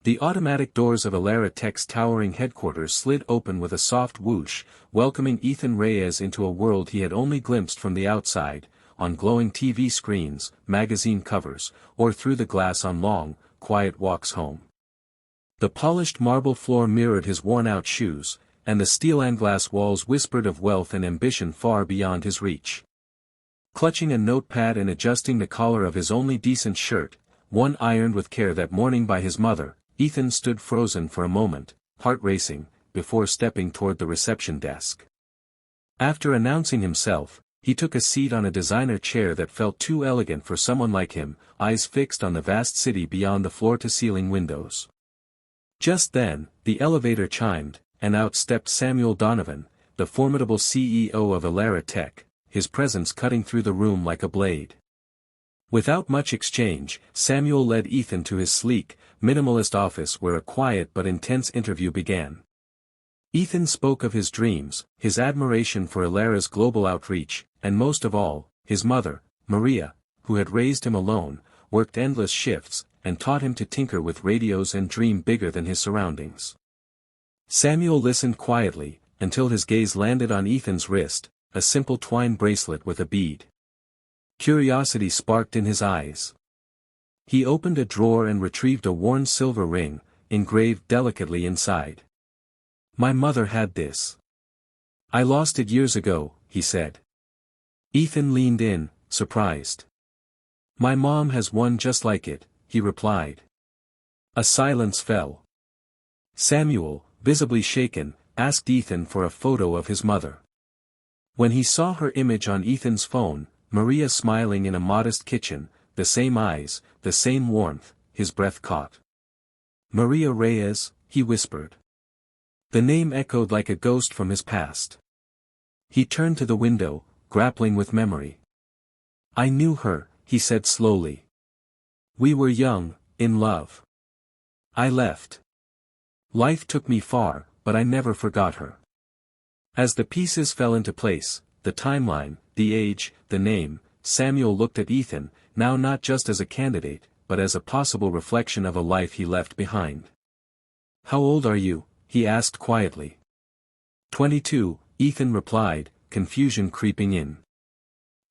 The automatic doors of Elara Tech's towering headquarters slid open with a soft whoosh, welcoming Ethan Reyes into a world he had only glimpsed from the outside, on glowing TV screens, magazine covers, or through the glass on long, quiet walks home. The polished marble floor mirrored his worn-out shoes, and the steel and glass walls whispered of wealth and ambition far beyond his reach. Clutching a notepad and adjusting the collar of his only decent shirt, one ironed with care that morning by his mother, Ethan stood frozen for a moment, heart racing, before stepping toward the reception desk. After announcing himself, he took a seat on a designer chair that felt too elegant for someone like him, eyes fixed on the vast city beyond the floor-to-ceiling windows. Just then, the elevator chimed, and out stepped Samuel Donovan, the formidable CEO of Elara Tech, his presence cutting through the room like a blade. Without much exchange, Samuel led Ethan to his sleek, minimalist office where a quiet but intense interview began. Ethan spoke of his dreams, his admiration for Elara's global outreach, and most of all, his mother, Maria, who had raised him alone, worked endless shifts, and taught him to tinker with radios and dream bigger than his surroundings. Samuel listened quietly, until his gaze landed on Ethan's wrist, a simple twine bracelet with a bead. Curiosity sparked in his eyes. He opened a drawer and retrieved a worn silver ring, engraved delicately inside. "My mother had this. I lost it years ago," he said. Ethan leaned in, surprised. "My mom has one just like it," he replied. A silence fell. Samuel, visibly shaken, asked Ethan for a photo of his mother. When he saw her image on Ethan's phone, Maria smiling in a modest kitchen, the same eyes, the same warmth, his breath caught. "Maria Reyes," he whispered. The name echoed like a ghost from his past. He turned to the window, grappling with memory. "I knew her," he said slowly. "We were young, in love. I left. Life took me far, but I never forgot her." As the pieces fell into place, the timeline, the age, the name, Samuel looked at Ethan, now not just as a candidate, but as a possible reflection of a life he left behind. "How old are you?" he asked quietly. 22, Ethan replied, confusion creeping in.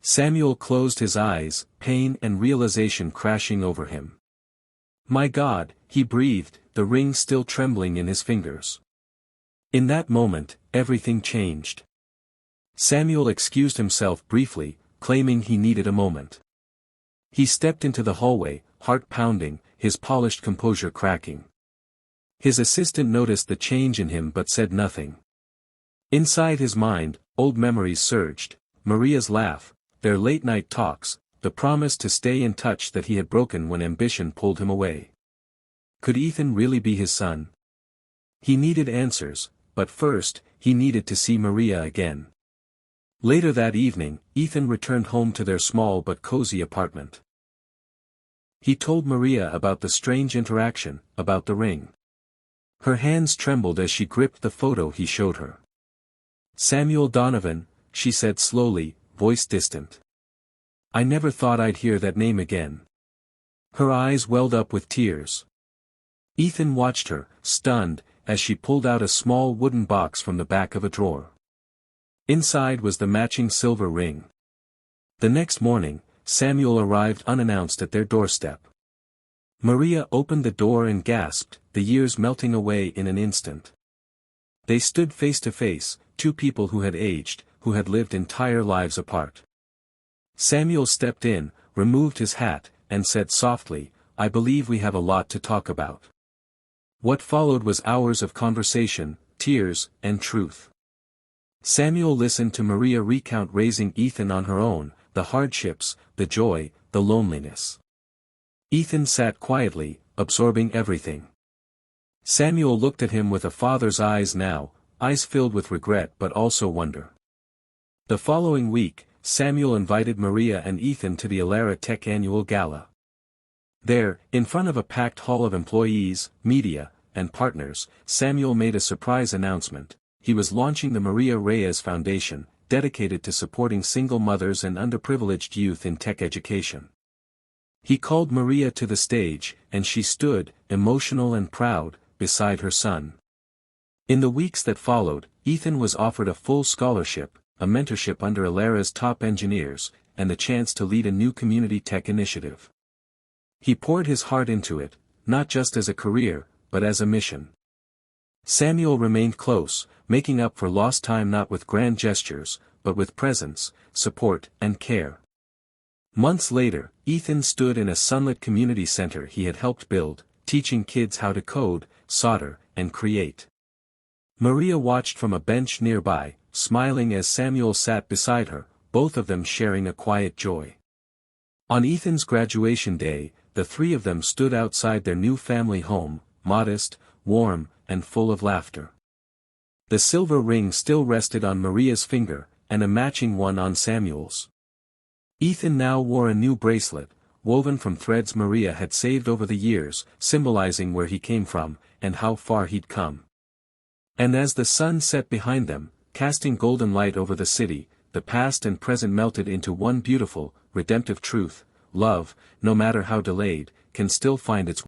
Samuel closed his eyes, pain and realization crashing over him. "My God," he breathed, the ring still trembling in his fingers. In that moment, everything changed. Samuel excused himself briefly, claiming he needed a moment. He stepped into the hallway, heart pounding, his polished composure cracking. His assistant noticed the change in him but said nothing. Inside his mind, old memories surged, Maria's laugh, their late-night talks, the promise to stay in touch that he had broken when ambition pulled him away. Could Ethan really be his son? He needed answers, but first, he needed to see Maria again. Later that evening, Ethan returned home to their small but cozy apartment. He told Maria about the strange interaction, about the ring. Her hands trembled as she gripped the photo he showed her. "Samuel Donovan," she said slowly, voice distant. "I never thought I'd hear that name again." Her eyes welled up with tears. Ethan watched her, stunned, as she pulled out a small wooden box from the back of a drawer. Inside was the matching silver ring. The next morning, Samuel arrived unannounced at their doorstep. Maria opened the door and gasped, the years melting away in an instant. They stood face to face, two people who had aged, who had lived entire lives apart. Samuel stepped in, removed his hat, and said softly, "I believe we have a lot to talk about." What followed was hours of conversation, tears, and truth. Samuel listened to Maria recount raising Ethan on her own, the hardships, the joy, the loneliness. Ethan sat quietly, absorbing everything. Samuel looked at him with a father's eyes now, eyes filled with regret but also wonder. The following week, Samuel invited Maria and Ethan to the Elara Tech annual gala. There, in front of a packed hall of employees, media, and partners, Samuel made a surprise announcement. He was launching the Maria Reyes Foundation, dedicated to supporting single mothers and underprivileged youth in tech education. He called Maria to the stage, and she stood, emotional and proud, beside her son. In the weeks that followed, Ethan was offered a full scholarship, a mentorship under Alara's top engineers, and the chance to lead a new community tech initiative. He poured his heart into it, not just as a career, but as a mission. Samuel remained close, making up for lost time not with grand gestures, but with presence, support, and care. Months later, Ethan stood in a sunlit community center he had helped build, teaching kids how to code, solder, and create. Maria watched from a bench nearby, smiling as Samuel sat beside her, both of them sharing a quiet joy. On Ethan's graduation day, the three of them stood outside their new family home, modest, warm, and full of laughter. The silver ring still rested on Maria's finger, and a matching one on Samuel's. Ethan now wore a new bracelet, woven from threads Maria had saved over the years, symbolizing where he came from, and how far he'd come. And as the sun set behind them, casting golden light over the city, the past and present melted into one beautiful, redemptive truth: love, no matter how delayed, can still find its